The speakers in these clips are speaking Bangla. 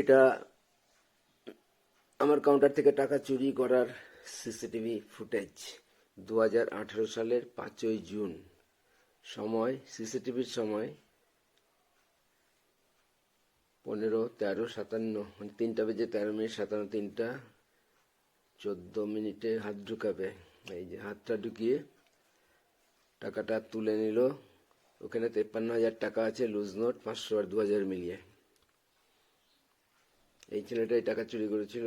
এটা আমার কাউন্টার থেকে টাকা চুরি করার সিসিটিভি ফুটেজ 2018 সালের 5ই জুন। সময় সিসিটিভির সময় 15:13:57, মানে 3:13 57, 3:14 হাত ঢুকাবে। এই যে হাতটা ঢুকিয়ে টাকাটা তুলে নিল। ওখানে 53,000 টাকা আছে, লুজ নোট 500 আর 2000 মিলিয়ে। এই ছেলেটাই টাকা চুরি করেছিল।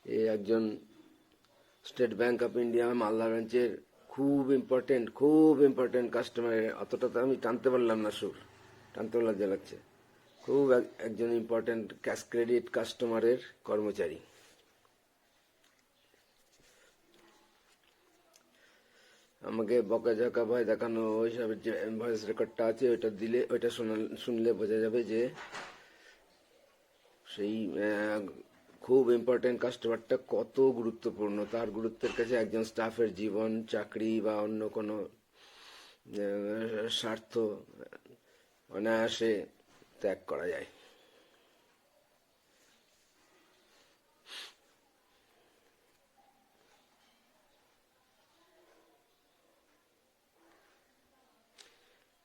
এ একজন state bank of India Malda ব্রাঞ্চের খুব ইম্পর্টেন্ট কাস্টমার। অতটা তো আমি টানতে পারলাম না, সুর টানতে লজ্জা লাগছে। খুব একজন ইম্পর্টেন্ট ক্যাশ ক্রেডিট কাস্টমারের কর্মচারী। আমাকে বকাঝকা ভয় দেখানো ওইসবের যে ভয়েস রেকর্ডটা আছে ওইটা দিলে, ওইটা শুনলে বোঝা যাবে যে সেই খুব ইম্পর্টেন্ট কাস্টমারটা কত গুরুত্বপূর্ণ। তার গুরুত্বের কাছে একজন স্টাফের জীবন, চাকরি বা অন্য কোনো স্বার্থ অনায়াসে ত্যাগ করা যায়।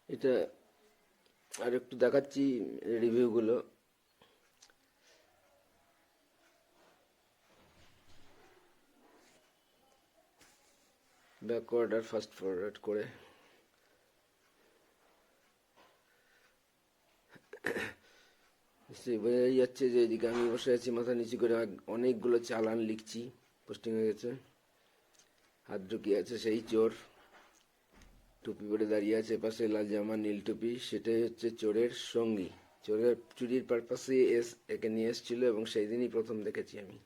এটা আর একটু দেখাচ্ছি রিভিউগুলো। ব্যাকওয়ার্ড আর ফাস্ট ফরওয়ার্ড করে বোঝাই যাচ্ছে যে এদিকে আমি বসে আছি মাথা নিচু করে, অনেকগুলো চালান লিখছি, পোস্টিং হয়ে গেছে। হাত ঢুকিয়ে আছে সেই চোর, টুপি পরে দাঁড়িয়ে আছে, পাশে লাল জামা নীল টুপি, সেটাই হচ্ছে চোরের সঙ্গী। চোরের চুরির পারপাসে একে নিয়ে এসেছিল এবং সেই দিনই প্রথম দেখেছি আমি,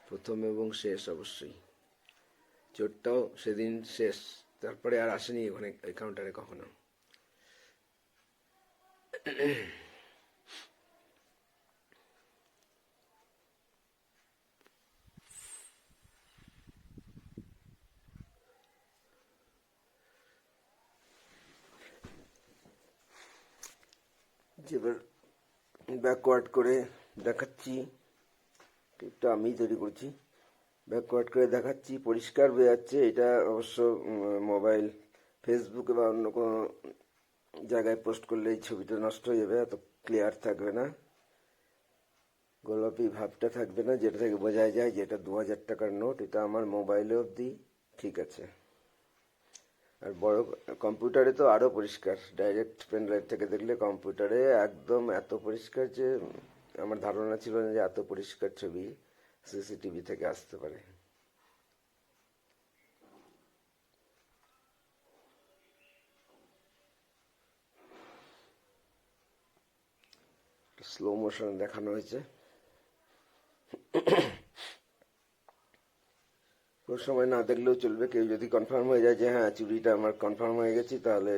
প্রথম এবং শেষ অবশ্যই। চোরটাও সেদিন শেষ, তারপরে আর আসেনি ওখানে কাউন্টারে কখনো। যেবার ব্যাকওয়ার্ড করে দেখাচ্ছি, ক্লিপটা আমি তৈরি করছি, ব্যাকওয়ার্ড করে দেখাচ্ছি, পরিষ্কার বোঝা যাচ্ছে। এটা অবশ্য মোবাইল, ফেসবুকে বা অন্য কোনো জায়গায় পোস্ট করলে এই ছবিটা নষ্ট হয়ে যাবে, এত ক্লিয়ার থাকবে না, গোলাপি ভাবটা থাকবে না, যেটা থেকে বোঝা যায় যে এটা 2000 টাকার নোট। এটা আমার মোবাইলে অবধি ঠিক আছে, আর বড় কম্পিউটারে তো আরও পরিষ্কার। ডাইরেক্ট পেন ড্রাইভ থেকে দেখলে কম্পিউটারে একদম এত পরিষ্কার যে আমার ধারণা ছিল না যে এত পরিষ্কার ছবি সিসিটিভি থেকে আসতে পারে। স্লো মোশন দেখানো হয়েছে। কোনো সময় না দেখলেও চলবে, কেউ যদি কনফার্ম হয়ে যায় যে হ্যাঁ চুরিটা আমার কনফার্ম হয়ে গেছি, তাহলে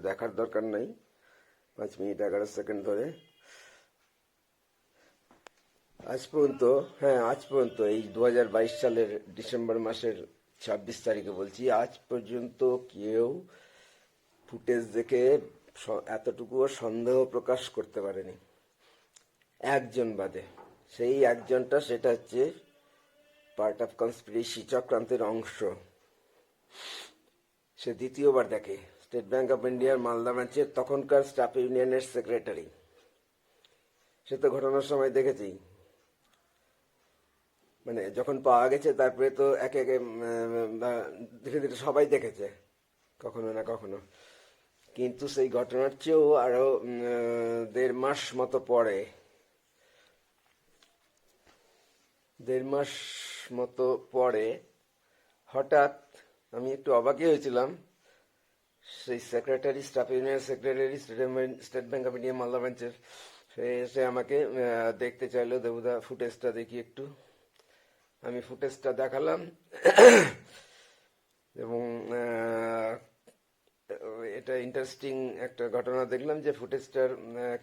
দেখার দরকার নাই 5 মিনিট 11 সেকেন্ড ধরে। আজ পর্যন্ত এই 2022 সালের ডিসেম্বর মাসের 26 তারিখে বলছি, আজ পর্যন্ত কেউ ফুটেজ দেখে এতটুকুও সন্দেহ প্রকাশ করতে পারেনি, একজন বাদে। সেই একজনটা, সেটা হচ্ছে পার্ট অফ কনস্পিরেসি, চক্রান্তের অংশ। সে দ্বিতীয়বার দেখে। স্টেট ব্যাংক অফ ইন্ডিয়ার মালদা ব্রাঞ্চের তখনকার স্টাফ ইউনিয়নের সেক্রেটারি। সে তো ঘটনার সময় দেখেছি, মানে যখন পাওয়া গেছে তারপরে তো একে একে ধীরে ধীরে সবাই দেখেছে কখনো না কখনো। কিন্তু সেই ঘটনার চেয়েও আরো 1.5 মাস মতো পরে, 1.5 মাস মতো পরে হঠাৎ আমি একটু অবাকই হয়েছিলাম। সেই সেক্রেটারি, স্টাফ ইউনিয়নের secretary, state bank of India Malda ব্রাঞ্চের, সে এসে আমাকে দেখতে চাইলো, দেবুদা ফুটেজটা দেখি একটু। আমি ফুটেজটা দেখালাম এবং এটা ইন্টারেস্টিং একটা ঘটনা দেখলাম যে ফুটেজটার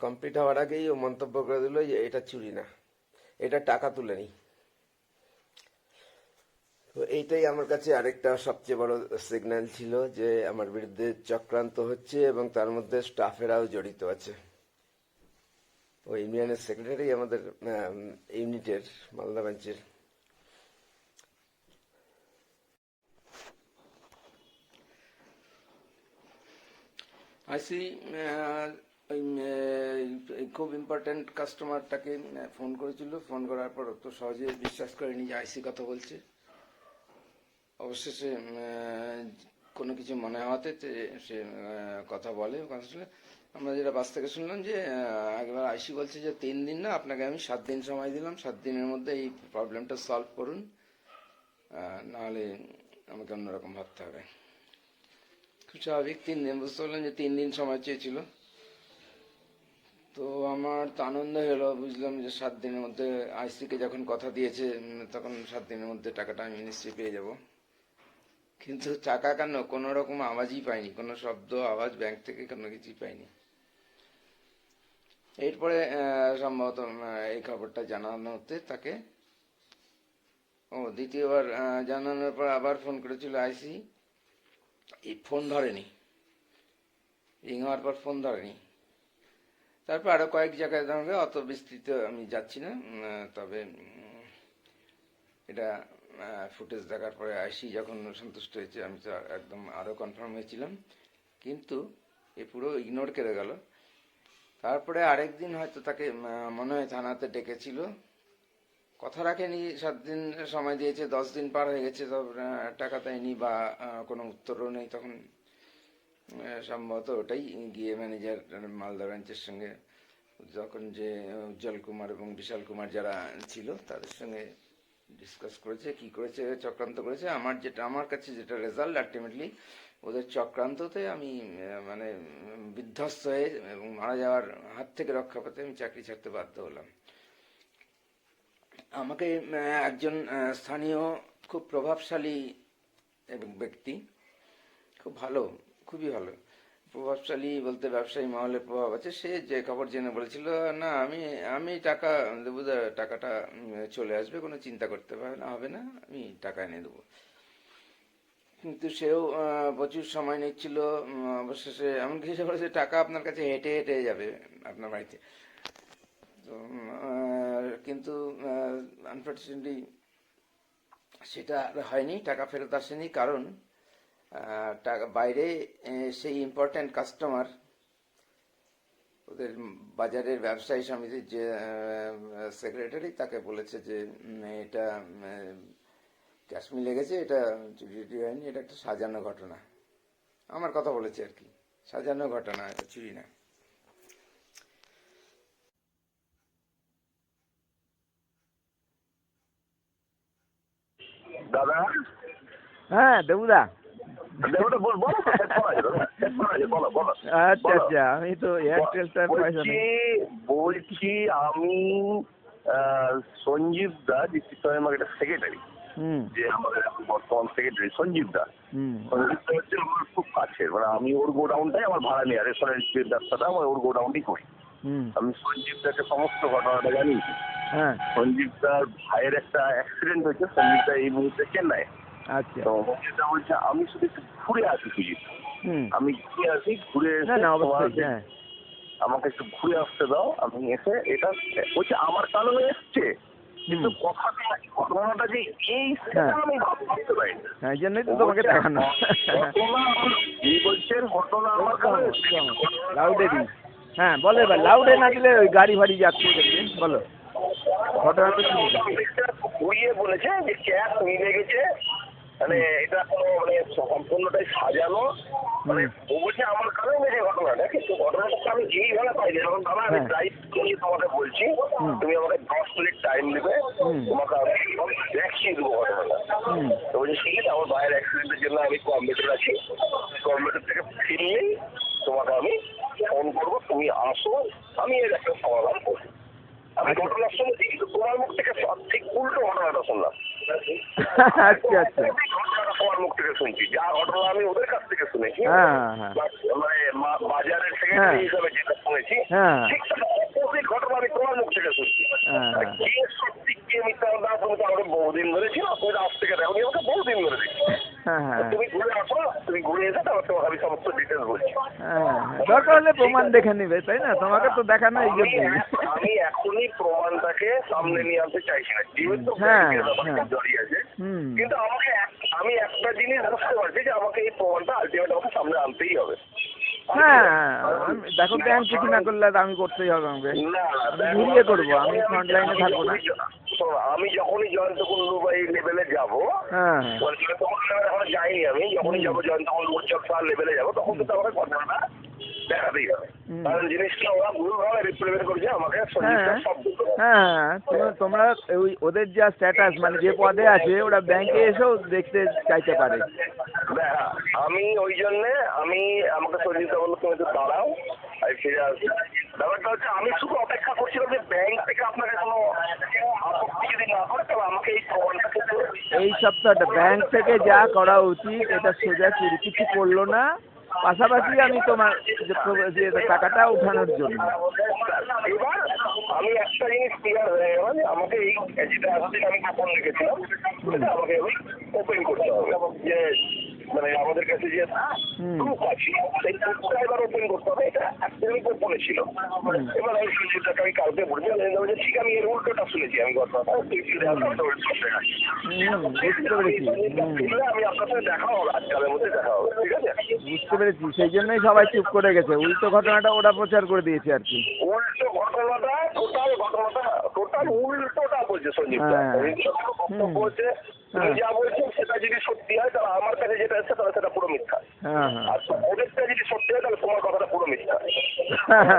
কমপ্লিট হওয়ার আগেই ও মন্তব্য করে দিল যে এটা চুরি না, এটা টাকা তুলে নি। তো এইটাই আমার কাছে আরেকটা সবচেয়ে বড় সিগন্যাল ছিল যে আমার বিরুদ্ধে চক্রান্ত হচ্ছে এবং তার মধ্যে স্টাফেরাও জড়িত আছে। ওই ইউনিয়নের সেক্রেটারি আমাদের ইউনিটের মালদা ব্রাঞ্চের। আইসি ওই খুব ইম্পর্ট্যান্ট কাস্টমারটাকে ফোন করেছিল। ফোন করার পর তো সহজে বিশ্বাস করেনি যে আইসি কথা বলছে। অবশেষে কোনো কিছু মনে হওয়াতে সে কথা বলে। আমরা যেটা বাস থেকে শুনলাম যে একবার আইসি বলছে যে 3 দিন না, আপনাকে আমি 7 দিন সময় দিলাম, 7 দিনের মধ্যে এই প্রবলেমটা সলভ করুন, নাহলে আমাকে অন্যরকম ভাবতে হবে। খুব স্বাভাবিক, 3 দিন, বুঝতে পারলাম যে 3 দিন সময় চেয়েছিল। তো আমার তো আনন্দ হলো, বুঝলাম যে 7 দিনের মধ্যে আইসিকে যখন কথা দিয়েছে তখন 7 দিনের মধ্যে টাকাটা আমি নিশ্চয়ই পেয়ে যাব। কিন্তু টাকা কেন, কোনো রকম আওয়াজই পাইনি, কোনো শব্দ আওয়াজ ব্যাংক থেকে কোনো কিছুই পাইনি। এরপরে সম্ভবত এই খবরটা জানানো হতে তাকে দ্বিতীয়বার জানানোর পর আবার ফোন করেছিল আইসি। এই ফোন ধরেনি, রিং হওয়ার পর ফোন ধরেনি। তারপর আরো কয়েক জায়গায় ধরবে, অত বিস্তৃত আমি যাচ্ছি না। তবে এটা ফুটেজ দেখার পরে আইসি যখন সন্তুষ্ট হয়েছে, আমি তো একদম আরো কনফার্ম হয়েছিলাম। কিন্তু এ পুরো ইগনোর করে গেল। তারপরে আরেকদিন হয়তো তাকে মনে হয় থানাতে ডেকেছিল, কথা রাখেনি। 7 দিন সময় দিয়েছে, 10 দিন পার হয়ে গেছে, টাকা দেয়নি বা কোনো উত্তরও নেই। তখন সম্ভবত ওটাই গিয়ে ম্যানেজার মালদা ব্রাঞ্চের সঙ্গে, যখন যে উজ্জ্বল কুমার এবং বিশাল কুমার যারা ছিল তাদের সঙ্গে ডিসকাস করেছে, কি করেছে, চক্রান্ত করেছে। আমার কাছে যেটা রেজাল্ট, আলটিমেটলি ওদের চক্রান্ততে আমি মানে বিধ্বস্ত হয়ে এবং মারা যাওয়ার হাত থেকে রক্ষা পেতে আমি চাকরি ছাড়তে বাধ্য হলাম। আমাকে একজন স্থানীয় খুব প্রভাবশালী ব্যক্তি, খুব ভালো, খুবই ভালো, প্রভাবশালী বলতে ব্যবসায়ী মহলের প্রভাব আছে, সে যে খবর জেনে বলেছিল, না আমি টাকা দেবো, টাকাটা চলে আসবে, কোনো চিন্তা করতে হবে না, আমি টাকা এনে দেবো। কিন্তু সেও প্রচুর সময় নিচ্ছিল। অবশেষে এমনকি সে বলেছে টাকা আপনার কাছে হেঁটে হেঁটে যাবে আপনার বাড়িতে। তো কিন্তু আনফর্চুনেটলি সেটা হয়নি, টাকা ফেরত আসেনি। কারণ টাকা বাইরে সেই ইম্পর্ট্যান্ট কাস্টমার, ওদের বাজারের ব্যবসায়ী সমিতির যে সেক্রেটারি, তাকে বলেছে যে এটা ক্যাশ মিলে গেছে, এটা চুরি হয়নি, এটা একটা সাজানো ঘটনা। আমার কথা বলেছে আর কি, সাজানো ঘটনা, এটা চুরি না। দাদা, হ্যাঁ দেবুদা, আচ্ছা আচ্ছা, আমি তো এয়ারটেলটার পয়সা নেই। বলছি আমি সঞ্জীব দা, ডিস্ট্রিক্ট মার্কেটের সেক্রেটারি, যে আমাদের বর্তমান সেক্রেটারি সঞ্জীব দা। সঞ্জীব দা হচ্ছে আমার খুব কাছের, মানে আমি ওর গোডাউনটাই আমার ভাড়া নেই, রেস্টুরেন্টের ব্যবসাটা আমার ওর গোডাউনই করি। আমি সঞ্জীব দাকে সমস্ত ঘটনাটা জানিয়েছি। সঞ্জীব দার ভাইয়ের একটা অ্যাক্সিডেন্ট হয়েছে, সঞ্জীব দা এই মুহূর্তে চেন্নাই। আচ্ছা, তো সঞ্জীব দা বলছে আমি শুধু একটু ঘুরে আসি, সুজিত আমি ঘুরে আসি, ঘুরে আমাকে একটু ঘুরে আসতে দাও। আমি এসে এটা বলছে আমার কারণে এসছে, কিন্তু কথাটা ঘটনাটা যে এই সেটা আমি ভাবতে পারি না, এই জন্যই তো তোমাকে দেখানো। এই বলছেন ঘটনা আমার কারণে। লাউডে দিই, হ্যাঁ বলো এবার, লাউডে না দিলে ওই গাড়ি ফাড়ি যাচ্ছে, বলো ঘটনাটা কি। ঘুরিয়ে বলেছে যে ক্যাশ মিলে গেছে, মানে এটা মানে সম্পূর্ণটাই সাজানো, মানে ও বলছে আমার কারণে যে ঘটনাটা, কিন্তু ঘটনাটা আমি এইভাবে পাইনি। এখন দাদা আমি ড্রাইভ করি, তোমাকে বলছি তুমি আমাকে 10 মিনিট টাইম নেবে, তোমাকে আমি দেখিয়ে দেবো ঘটনাটা। তো বলছি ঠিক আছে, আমার ভাইয়ের অ্যাক্সিডেন্টের জন্য আমি কম্পিউটার আছি, কম্পিউটার থেকে ফিরলেই তোমাকে আমি ফোন করবো, তুমি আসো, আমি এর একটা সমাধান করবো। আমি ঘটনার শুনেছি, কিন্তু তোমার মুখ থেকে ঠিক উল্টো ঘটনাটা শুনলাম। আচ্ছা আচ্ছা, ঘটনাটা তোমার মুখ থেকে শুনছি, যা ঘটনা আমি ওদের কাছ থেকে শুনেছি, মানে বাজারের সেক্রেটারি হিসাবে যেটা শুনেছি, ঠিক অপোজিট ঘটনা আমি তোমার মুখ থেকে শুনছি। কে সত্যি কে গিয়ে মিথ্যা কথা, তুমি তো আমাকে বহুদিন ধরে ছিল, তুমি তো আজ থেকে দেখো আমাকে বহুদিন ধরে দেখছি। হ্যাঁ হ্যাঁ তুমি ঘুরে আসো, তুমি ঘুরে এসে তারপর তোমাকে আমি সমস্ত ডিটেলস বলছি। হ্যাঁ, দরকার হলে প্রমাণ দেখে নিবে, তাই না? তোমাকে তো দেখানো এই জন্যই। আমি এখনই প্রমাণটাকে সামনে নিয়ে আনতে চাইছি না, যেহেতু হ্যাঁ, ব্যাংকের ব্যাপারটা হ্যাঁ। জড়িয়ে আছে। হুম। কিন্তু আমি একটা জিনিস বুঝতে পারছি যে আমাকে এই প্রমাণটা আলটিমেট আমাকে সামনে আনতেই হবে। হ্যাঁ, দেখো ব্যাংক কিছু না করলে তো আমি করতেই হবে আমাকে। না, আমি ঘুরিয়ে করবো, আমি ফ্রন্ট লাইনে থাকবো না। আমি যখনই জয়ন্ত কুন্ডু বা এই লেভেলে যাবো, হ্যাঁ তখন এখন যাইনি, আমি যখনই যাবো জয়ন্ত কুন্ডু উৎসব সার লেভেলে যাবো, তখন কিন্তু আমাকে ঘটনাটা দেখাতেই হবে। কারণ জিনিসটা ওরা ভুলভাবে রিপ্রেজেন্ট করছে আমাকে সঞ্জীবটা সব দুটো। হ্যাঁ, তোমরা ওদের যা স্ট্যাটাস মানে যে পদে আছে ওরা ব্যাংকে এসেও দেখতে চাইতে পারে। আমি ওই জন্যে আমাকে সঞ্জীবটা বললো তুমি একটু দাঁড়াও, আমি ফিরে আসছি। ব্যাপারটা হচ্ছে আমি শুধু অপেক্ষা করছিলাম যে ব্যাংক থেকে আপনাকে কোনো আপত্তি যদি না করে তবে আমাকে এই প্রমাণটা কিন্তু এই সপ্তাহটা ব্যাংক থেকে যা করা উচিত এটা সোজা কিছু করলো না, পাশাপাশি আমি তোমার যে টাকাটা উঠানোর জন্য। এবার আমি একটা জিনিস ক্লিয়ার হয়ে গেল যে আমাকে এই যেটা এতদিন আমি গোপন রেখেছিলাম সেটা আমাকে ওপেন করতে হবে, যে মানে আমাদের কাছে যে প্রুফ আছে সেই প্রুফটা এবার ওপেন করতে হবে। এটা একদমই গোপনে ছিল। এবার আমি সঞ্জীবটাকে আমি কালকে বলছি যে ঠিক আমি এর উল্টোটা শুনেছি, আমি ঘটনাটা বুঝতে পেরেছি। আমি আপনার সাথে দেখা হবে, আজকালের মধ্যে দেখা হবে, ঠিক আছে? বুঝতে পেরেছি, সেই জন্যই সবাই চুপ করে গেছে, উল্টো ঘটনাটা ওরা প্রচার করে দিয়েছে আর কি। উল্টো ঘটনাটা টোটাল উল্টোটা বলছে সঞ্জীব বক্তব্য হচ্ছে তুমি যা বলছো সেটা যদি সত্যি হয় তাহলে আমার কাছে যেটা এসছে তাহলে সেটা পুরো মিথ্যা, আর ওদেরটা যদি সত্যি হয় তাহলে তোমার কথাটা পুরো মিথ্যা।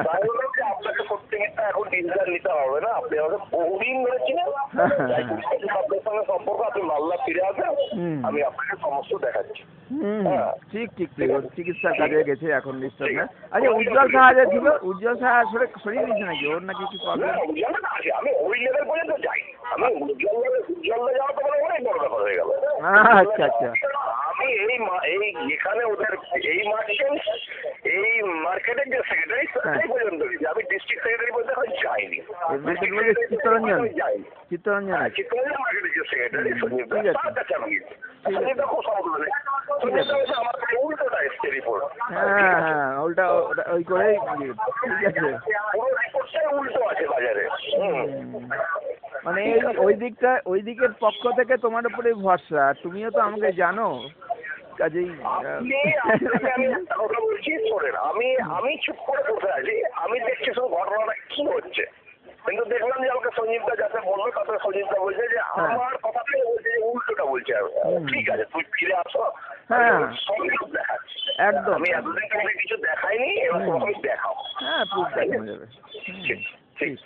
তাই বললাম যে আপনাকে সত্যি মিথ্যা এখন ডিসিশন নিতে হবে না, আপনি আমাকে বহুদিন ধরেছিলেন, আপনার সঙ্গে সম্পর্ক, আপনি মাল্লা ফিরে আসেন, আমি আপনাকে সমস্ত দেখাচ্ছি। ঠিক ঠিক ঠিক, ওর চিকিৎসার কাজে গেছে এখন নিশ্চয় না। আচ্ছা উজ্জ্বল সাহা যে ছিল, উজ্জ্বল সাহা সরিয়ে দিয়েছে নাকি? ওর নাকি কিছু প্রবলেম? আমি ওই লেভেল পর্যন্ত যাই, আমি উজ্জ্বলে যাওয়া তো অনেক বড় ব্যাপার হয়ে গেল। আচ্ছা আচ্ছা, আমি এই যেখানে ওদের এই মার্কেটের যে সেক্রেটারি সেই পর্যন্ত আমি ডিস্ট্রিক্ট সেক্রেটারি পর্যন্ত এখন যাইনি। চিত্তরঞ্জন মার্কেটের যে সেক্রেটারি সঞ্জীব তার কাছে আমি গেছি। সঞ্জীবটা খুব সমগ্র নেই, আমার উল্টোটা এসছে রিপোর্ট। হ্যাঁ উল্টা ওই করেই ঠিক আছে, পুরো রিপোর্টটাই উল্টো আছে বাজারে। মানে ওই দিকের পক্ষ থেকে তোমার উপরে ভরসা, তুমিও তো আমাকে জানো, কাজেই আমি একটা কথা বলছি শোনেন, আমি চুপ করে বসে আছি, আমি দেখছি শুধু ঘটনাটা কি হচ্ছে, কিন্তু দেখলাম যে আমাকে সঞ্জীবদা যাতে বললো তাতে সঞ্জীবদা বলছে যে আমার কথাটাই বলছে যে উল্টোটা বলছে। ঠিক আছে তুমি ফিরে আসো, সব দেখাচ্ছি একদম, আমি এতদিন তোমাকে কিছু দেখাইনি, এবার তোমাকে দেখাও। হ্যাঁ প্রুফ দেখানো যাবে। ঠিক,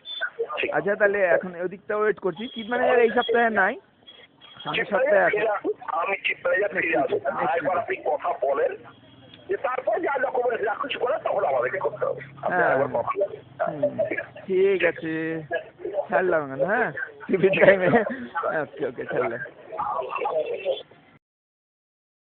আচ্ছা তাহলে এখন ওই দিকটা ওয়েট করছি। চিফ ম্যানেজার এই সপ্তাহে নাই, সামনের সপ্তাহে আছে। আমি চিফ ম্যানেজার ফিরে আসবো, একবার আপনি কথা বলেন যে তারপর যা ডকুমেন্টস যা কিছু করে তখন আমাদেরকে করতে হবে। ঠিক আছে, ছাড়লাম। হ্যাঁ টিভি টাইমে, ওকে ছাড়লাম।